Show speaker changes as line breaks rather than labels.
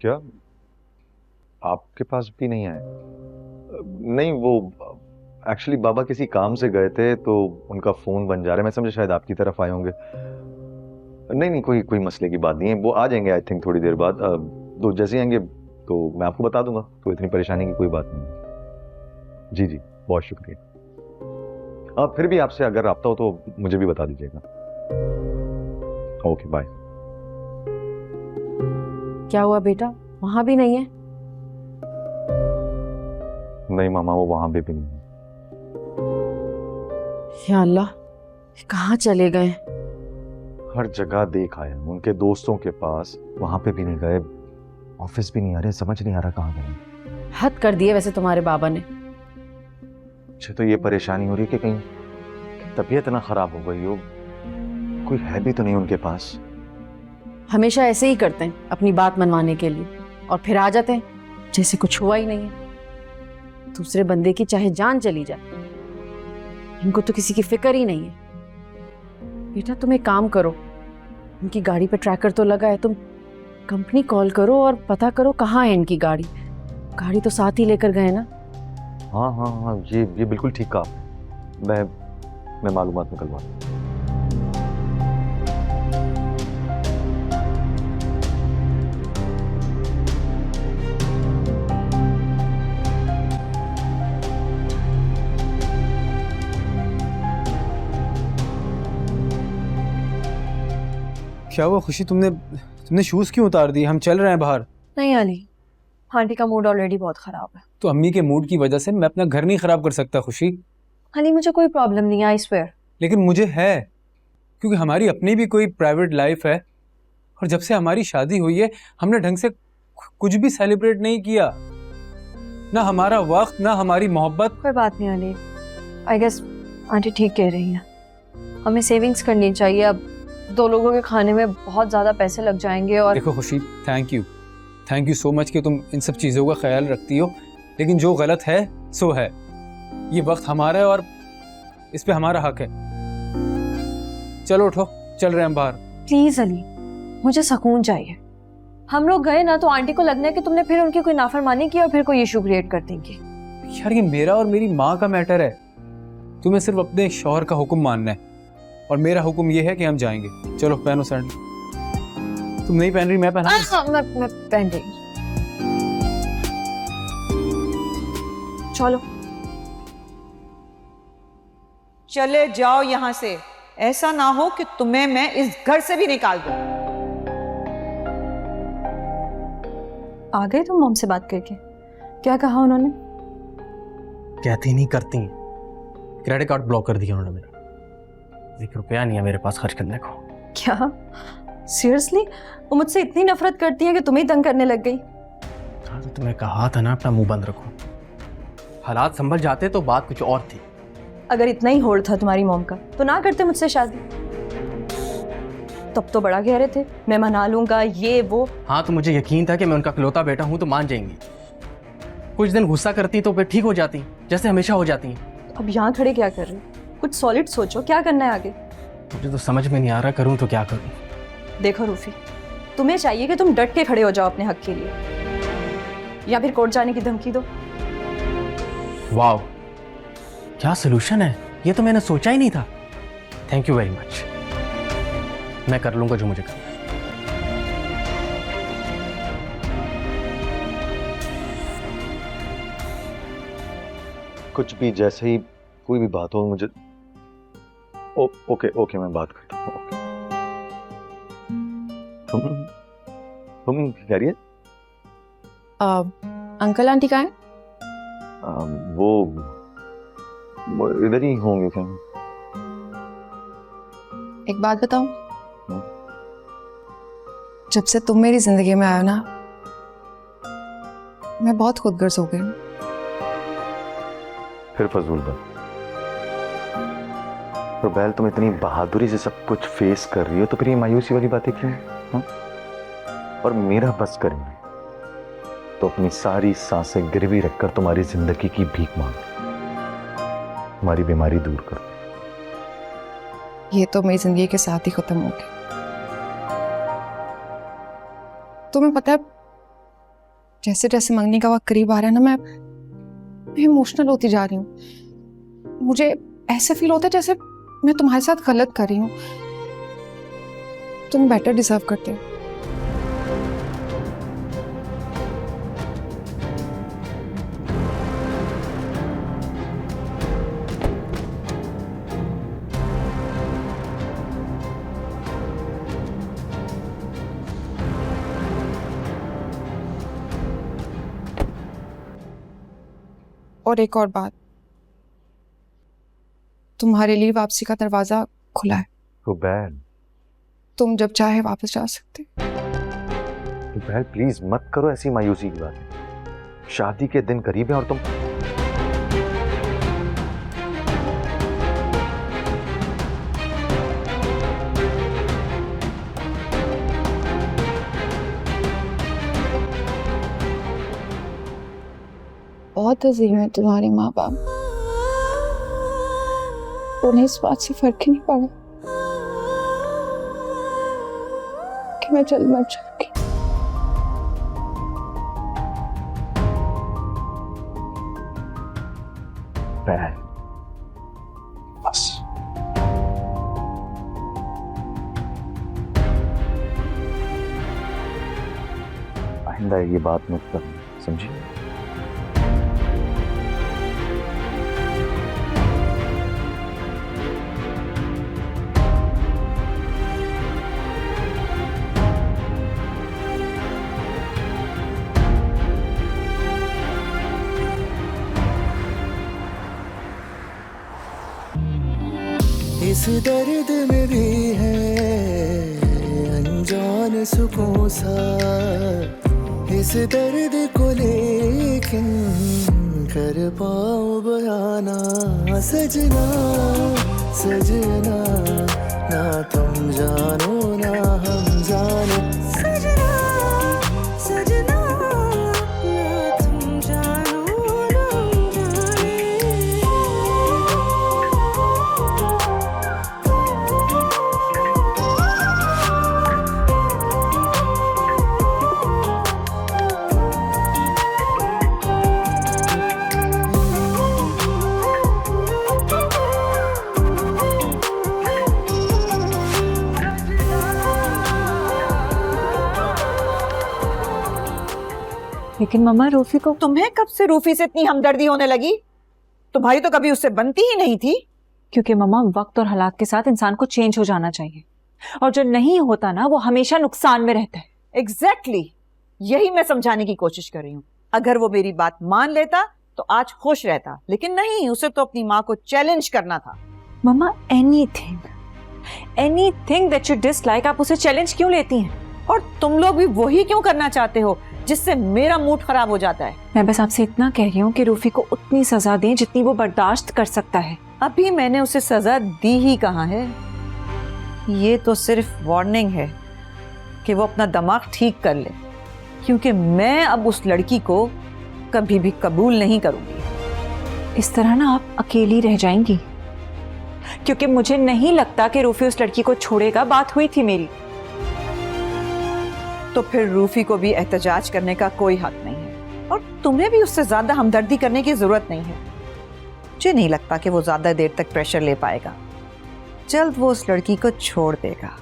क्या आपके पास भी नहीं आए? नहीं, वो एक्चुअली बाबा किसी काम से गए थे तो उनका फोन बन जा रहा है। मैं समझा शायद आपकी तरफ आए होंगे। नहीं नहीं, कोई कोई मसले की बात नहीं है, वो आ जाएंगे आई थिंक थोड़ी देर बाद। तो जैसे ही आएंगे तो मैं आपको बता दूंगा, तो इतनी परेशानी की कोई बात नहीं है। जी जी, बहुत शुक्रिया। फिर भी आपसे अगर राब्ता हो तो मुझे भी बता दीजिएगा। Okay bye.
क्या हुआ बेटा, वहां भी नहीं है?
नहीं मामा, वो वहां पे भी नहीं है।
या अल्लाह, कहाँ चले गए?
हर जगह देख आए, उनके दोस्तों के पास, वहां पे भी नहीं गए, ऑफिस भी नहीं आ रहे, समझ नहीं आ रहा कहाँ गए।
हद कर दिए वैसे तुम्हारे बाबा ने।
मुझे तो ये परेशानी हो रही है कि कहीं तबीयत ना खराब हो गई हो, कोई है भी तो नहीं उनके पास।
हमेशा ऐसे ही करते हैं अपनी बात मनवाने के लिए, और फिर आ जाते हैं जैसे कुछ हुआ ही नहीं है। दूसरे बंदे की चाहे जान चली जाए, इनको तो किसी की फिक्र ही नहीं है। बेटा तुम एक काम करो, उनकी गाड़ी पे ट्रैकर तो लगा है, तुम कंपनी कॉल करो और पता करो कहाँ है इनकी गाड़ी। गाड़ी तो साथ ही लेकर गए ना।
हाँ हाँ हाँ, ये बिल्कुल ठीक कहा आपने। मैं मालूमात निकलवा दूं।
क्या हुआ खुशी, तुमने शूज क्यों उतार दिए? हम चल रहे हैं बाहर।
नहीं अली, आंटी का मूड ऑलरेडी बहुत खराब है।
तो अम्मी के मूड की वजह से मैं अपना घर नहीं खराब कर सकता खुशी।
अली मुझे कोई प्रॉब्लम नहीं है, आई स्वेयर।
लेकिन मुझे है, क्योंकि हमारी अपनी भी कोई प्राइवेट लाइफ है, और जब से हमारी शादी हुई है हमने ढंग से कुछ भी सेलिब्रेट नहीं किया, ना हमारा वक्त ना हमारी मोहब्बत।
कोई बात नहीं अली, आई गेस आंटी ठीक कह रही हैं, हमें सेविंग्स करनी चाहिए। अब 2 लोगों के खाने में बहुत ज्यादा पैसे लग जाएंगे। और
देखो खुशी, थैंक यू सो मच कि तुम इन सब चीज़ों का ख्याल रखती हो, लेकिन जो गलत है सो है। ये वक्त हमारा है और इस पे हमारा हक है। चलो उठो, चल रहे हैं हम बाहर।
प्लीज अली, मुझे सुकून चाहिए। हम लोग गए ना तो आंटी को लगना है कि तुमने फिर उनकी कोई नाफरमानी की और फिर कोई इशू क्रिएट कर देंगे।
यार ये मेरा और मेरी माँ का मैटर है, तुम्हें सिर्फ अपने शौहर का हुक्म मानना है, और मेरा हुक्म ये है कि हम जाएंगे। चलो पहनो सैंडल। तुम नहीं पहन रही, मैं पहना।
मैं पहन रही हूँ। चलो
चले जाओ यहाँ से, ऐसा ना हो कि तुम्हें मैं इस घर से भी निकाल दूं।
आ गए तुम मॉम से बात करके? क्या कहा उन्होंने?
कहती नहीं करती, क्रेडिट कार्ड ब्लॉक कर दिया उन्होंने मेरा। 1 रुपया नहीं है मेरे पास खर्च करने को।
क्या सीरियसली? वो मुझसे इतनी नफरत करती है कि तुम्हें तंग करने लग गई?
हाँ तो तुम्हें कहा था ना अपना मुंह बंद रखो, हालात संभल जाते तो बात कुछ और थी।
अगर इतना ही होड़ था तुम्हारी मॉम का तो ना करते मुझसे शादी। तब तो बड़ा कह रहे थे मैं मना लूंगा ये वो।
हाँ तो मुझे यकीन था कि मैं उनका इकलौता बेटा हूं तो मान जाएंगी। कुछ दिन गुस्सा करती तो फिर ठीक हो जाती, जैसे हमेशा हो जाती।
अब यहाँ खड़े क्या कर रहे हो? कुछ सॉलिड सोचो, क्या करना है आगे?
मुझे तो समझ में नहीं आ रहा करूं तो क्या करूं।
देखो रूफी, तुम्हें चाहिए कि तुम डट के खड़े हो जाओ अपने हक के लिए, या फिर कोर्ट जाने की धमकी दो।
वाह, क्या सोल्यूशन है, ये तो मैंने सोचा ही नहीं था। थैंक यू वेरी मच, मैं कर लूंगा जो मुझे करना है।
कुछ भी, जैसे ही कोई भी बात हो मुझे। ओके मैं बात करता हूँ। ओके। तुम कह रही है?
अंकल आंटी कहाँ हैं?
वो इधर ही होंगे क्या?
एक बात बताऊं, जब से तुम मेरी जिंदगी में आए ना, मैं बहुत खुदगर्ज हो गई।
फिर फजूल बात। तो बैल, तुम इतनी बहादुरी से सब कुछ फेस कर रही हो तो फिर ये मायूसी वाली बातें क्यों? और मेरा बस करेंगे तो अपनी सारी सांसें गिरवी रखकर तुम्हारी जिंदगी की भीख मांग, तुम्हारी बीमारी दूर कर।
ये तो मेरी जिंदगी के साथ ही खत्म हो गया। तुम्हें पता है, जैसे जैसे मंगनी का वक्त करीब आ रहा है ना, मैं इमोशनल होती जा रही हूँ। मुझे ऐसा फील होता है जैसे मैं तुम्हारे साथ गलत कर रही हूँ। तुम बेटर डिजर्व करते हो। और एक और बात, तुम्हारे लिए वापसी का दरवाजा खुला है।
रुबैल,
तुम जब चाहे वापस जा सकते।
रुबैल प्लीज मत करो ऐसी मायूसी की बात। शादी के दिन करीब है और तुम
बहुत अजीम है तुम्हारे माँ बाप, उन्हें इस बात से फर्क ही नहीं पड़ा कि मैं जल्द मर जाऊंगी।
बस आइंदा ये बात मत करना, समझी?
इस दर्द में भी है अनजान सुकून सा, इस दर्द को लेकिन कर पाऊं बयाना। सजना सजना ना तुम जानो ना हम जानो, सजना सजना ना तुम जानो ना हम जाने।
लेकिन मम्मा रूफी को
तुम्हें कब से रूफी से इतनी हमदर्दी होने लगी? तुम्हारी तो कभी उससे बनती ही नहीं थी।
क्योंकि मम्मा वक्त और हालात के साथ इंसान को चेंज हो जाना चाहिए, और जो नहीं होता ना वो हमेशा नुकसान में रहता है।
एग्जैक्टली यही मैं समझाने की कोशिश कर रही हूँ। अगर वो मेरी बात मान लेता तो आज खुश रहता, लेकिन नहीं, उसे तो अपनी माँ को चैलेंज करना था।
मम्मा एनीथिंग दैट यू डिसलाइक आप उसे चैलेंज क्यों लेती हैं?
और तुम लोग भी वही क्यों करना चाहते हो जिससे मेरा मूड खराब हो जाता है?
मैं बस आपसे इतना कह रही हूँ कि रूफी को उतनी सजा दें जितनी वो बर्दाश्त कर सकता है।
अभी मैंने उसे सजा दी ही कहाँ है। ये तो सिर्फ वार्निंग है कि वो अपना दिमाग ठीक कर ले, क्योंकि मैं अब उस लड़की को कभी भी कबूल नहीं करूंगी।
इस तरह ना आप अकेली रह जाएंगी, क्योंकि मुझे नहीं लगता कि रूफी उस लड़की को छोड़ेगा। बात हुई थी मेरी।
तो फिर रूफी को भी एहतजाज करने का कोई हक नहीं है, और तुम्हें भी उससे ज्यादा हमदर्दी करने की जरूरत नहीं है। मुझे नहीं लगता कि वो ज्यादा देर तक प्रेशर ले पाएगा। जल्द वो उस लड़की को छोड़ देगा।